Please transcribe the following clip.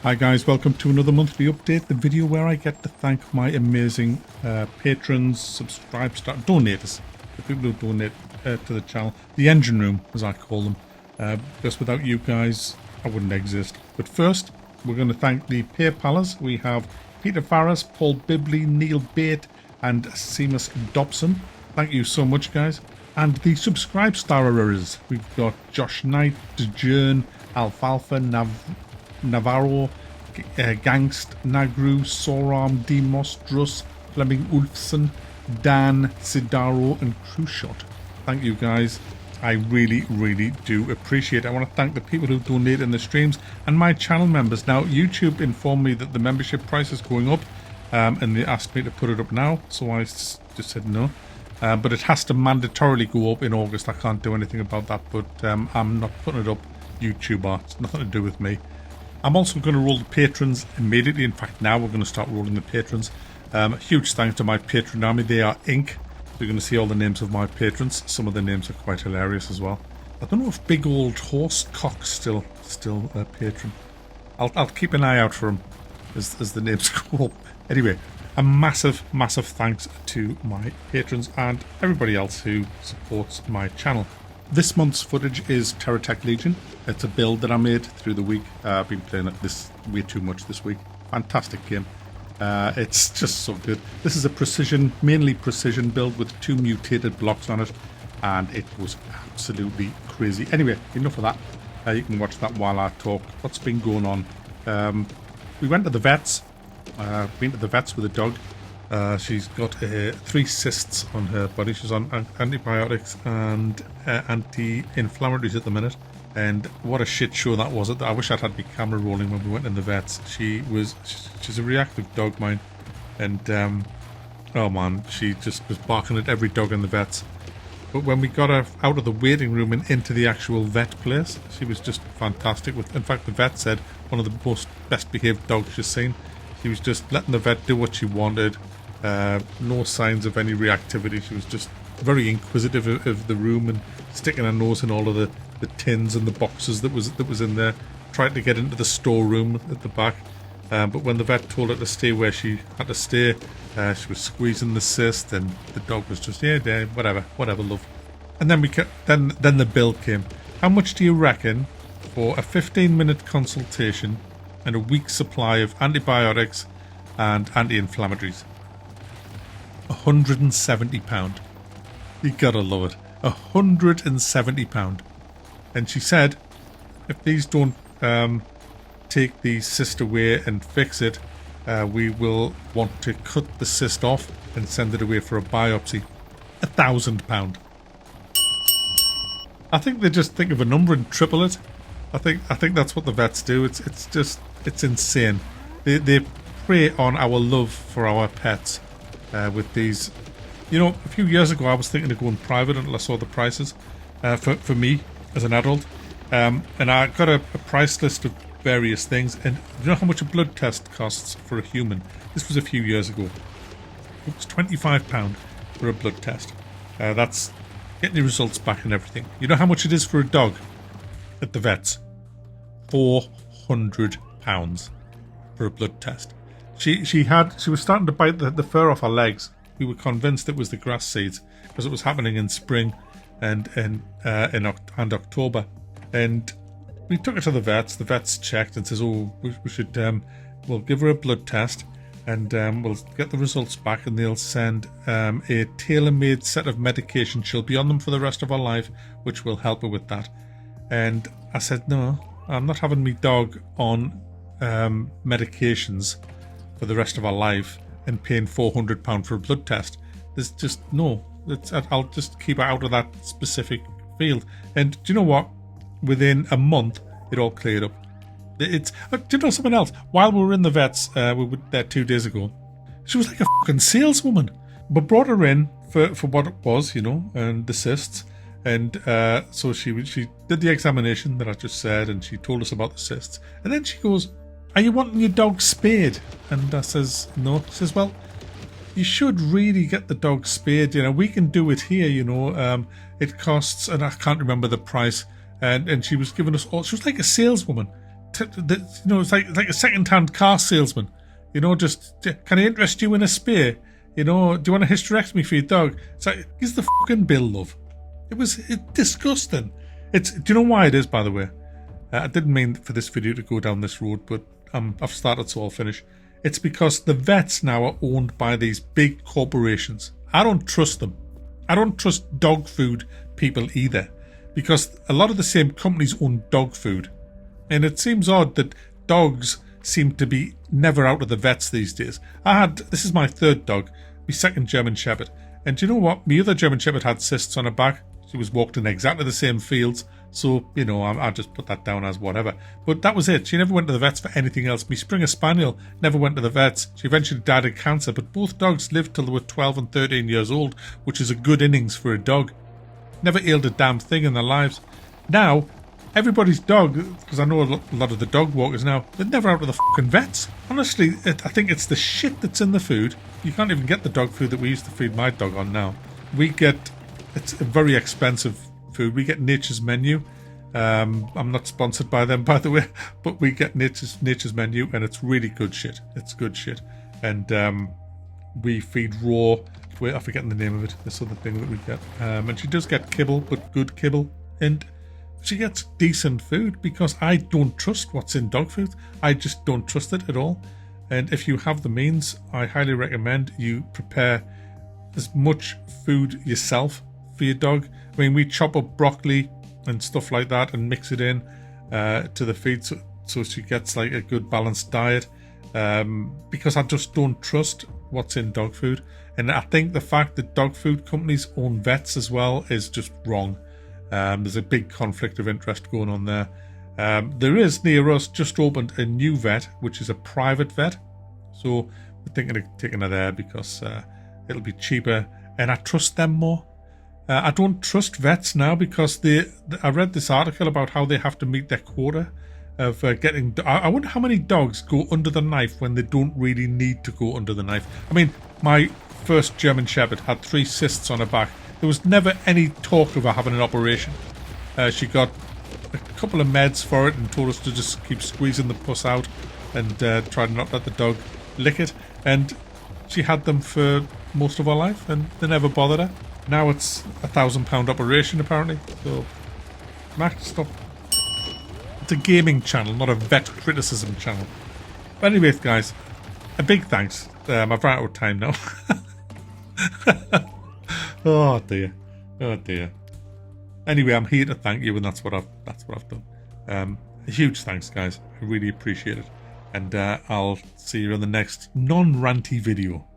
Hi guys, welcome to another monthly update, the video where I get to thank my amazing patrons, donators, the people who donate to the channel, the engine room as I call them, because without you guys I wouldn't exist. But first we're going to thank the PayPalers. We have Peter Farris, Paul Bibley, Neil Bate and Seamus Dobson. Thank you so much guys. And the subscribe starers, we've got Josh Knight, Dejern, Alfalfa, Navarro, Gangst, Nagru, Soram, Demos, Druss, Fleming Ulfson, Dan, Sidaro and Crushot. Thank you guys. I really do appreciate it. I want to thank the people who donate in the streams and my channel members. Now YouTube informed me that the membership price is going up and they asked me to put it up now, so I just said no. But it has to mandatorily go up in August. I can't do anything about that, but I'm not putting it up. YouTube are. It's nothing to do with me. I'm also going to roll the patrons immediately. In fact, now we're going to start rolling the patrons. Huge thanks to my patron army. They are Inc. You're going to see all the names of my patrons. Some of the names are quite hilarious as well. I don't know if Big Old Horse Cock's still a patron. I'll keep an eye out for him as the names go up. Anyway, a massive thanks to my patrons and everybody else who supports my channel. This month's footage is Teritech Legion. It's a build that I made through the week. I've been playing it way too much this week. Fantastic game. It's just so good. This is a mainly precision build with 2 mutated blocks on it, and it was absolutely crazy. Anyway, enough of that. You can watch that while I talk. What's been going on? We went to the vets. Been to the vets with a dog. She's got 3 cysts on her body. She's on antibiotics and anti-inflammatories at the minute. And what a shit show that was. I wish I'd had my camera rolling when we went in the vets. She's a reactive dog, mine. And, oh man, she just was barking at every dog in the vets. But when we got her out of the waiting room and into the actual vet place, she was just fantastic. In fact, the vet said one of the best behaved dogs she's seen. She was just letting the vet do what she wanted. No signs of any reactivity. She was just very inquisitive of the room and sticking her nose in all of the tins and the boxes that was in there, trying to get into the storeroom at the back. But when the vet told her to stay where she had to stay, she was squeezing the cyst, and the dog was just yeah, whatever, love. And then then the bill came. How much do you reckon for a 15-minute consultation and a week's supply of antibiotics and anti-inflammatories? £170. You gotta love it. £170. And she said, if these don't take the cyst away and fix it, we will want to cut the cyst off and send it away for a biopsy. £1,000. I think they just think of a number and triple it. I think that's what the vets do. It's insane. They prey on our love for our pets with these. You know, a few years ago I was thinking of going private until I saw the prices for me as an adult, and I got a price list of various things. And you know how much a blood test costs for a human? This was a few years ago. It was £25 for a blood test. That's getting the results back and everything. You know how much it is for a dog at the vets? £400 for a blood test. She was starting to bite the fur off her legs. We were convinced it was the grass seeds because it was happening in spring and October. And we took her to the vets. The vets checked and says, "Oh, we should we'll give her a blood test and we'll get the results back, and they'll send a tailor-made set of medication. She'll be on them for the rest of her life, which will help her with that." And I said, "No, I'm not having my dog on medications for the rest of her life and paying £400 for a blood test. There's just no. I'll just keep her out of that specific field." And do you know what? Within a month, it all cleared up. Do you know something else? While we were in the vets, we were there 2 days ago. She was like a fucking saleswoman. But brought her in for what it was, you know, and the cysts. And so she did the examination that I just said, and she told us about the cysts. And then she goes, "Are you wanting your dog spayed?" And I says, "No." She says, "Well, you should really get the dog spayed. You know, we can do it here, you know. It costs," and I can't remember the price. And she was giving us all, she was like a saleswoman. it's like a second-hand car salesman. You know, just, can I interest you in a spare? You know, do you want a hysterectomy for your dog? It's like, here's the fucking bill, love. It's disgusting. Do you know why it is, by the way? I didn't mean for this video to go down this road, but I've started, so I'll finish. It's because the vets now are owned by these big corporations. I don't trust them. I don't trust dog food people either, because a lot of the same companies own dog food. And it seems odd that dogs seem to be never out of the vets these days. This is my third dog, my second German Shepherd. And do you know what? My other German Shepherd had cysts on her back. She was walked in exactly the same fields. So, you know, I just put that down as whatever. But that was it. She never went to the vets for anything else. My Springer Spaniel never went to the vets. She eventually died of cancer. But both dogs lived till they were 12 and 13 years old, which is a good innings for a dog. Never ailed a damn thing in their lives. Now, everybody's dog, because I know a lot of the dog walkers now, they're never out of the fucking vets. Honestly, I think it's the shit that's in the food. You can't even get the dog food that we used to feed my dog on now. It's a very expensive food. We get Nature's Menu. I'm not sponsored by them, by the way, but we get Nature's Menu, and it's really good shit. It's good shit. And we feed raw. Wait, I'm forgetting the name of it. This other thing that we get. And she does get kibble, but good kibble. And she gets decent food, because I don't trust what's in dog food. I just don't trust it at all. And if you have the means, I highly recommend you prepare as much food yourself for your dog. I mean, we chop up broccoli and stuff like that and mix it in to the feed, so she gets like a good balanced diet, because I just don't trust what's in dog food. And I think the fact that dog food companies own vets as well is just wrong. There's a big conflict of interest going on there. There is, near us, just opened a new vet, which is a private vet, so we're thinking of taking her there because it'll be cheaper and I trust them more. I don't trust vets now because I read this article about how they have to meet their quota of getting... I wonder how many dogs go under the knife when they don't really need to go under the knife. I mean, my first German Shepherd had 3 cysts on her back. There was never any talk of her having an operation. She got a couple of meds for it and told us to just keep squeezing the pus out and try to not let the dog lick it. And she had them for most of her life and they never bothered her. Now it's £1,000 operation apparently. So, Max, stop. It's a gaming channel, not a vet criticism channel. But anyways, guys, a big thanks. I've run out of time now. Oh dear, oh dear. Anyway, I'm here to thank you, and that's what I've done. A huge thanks, guys. I really appreciate it, and I'll see you in the next non-ranty video.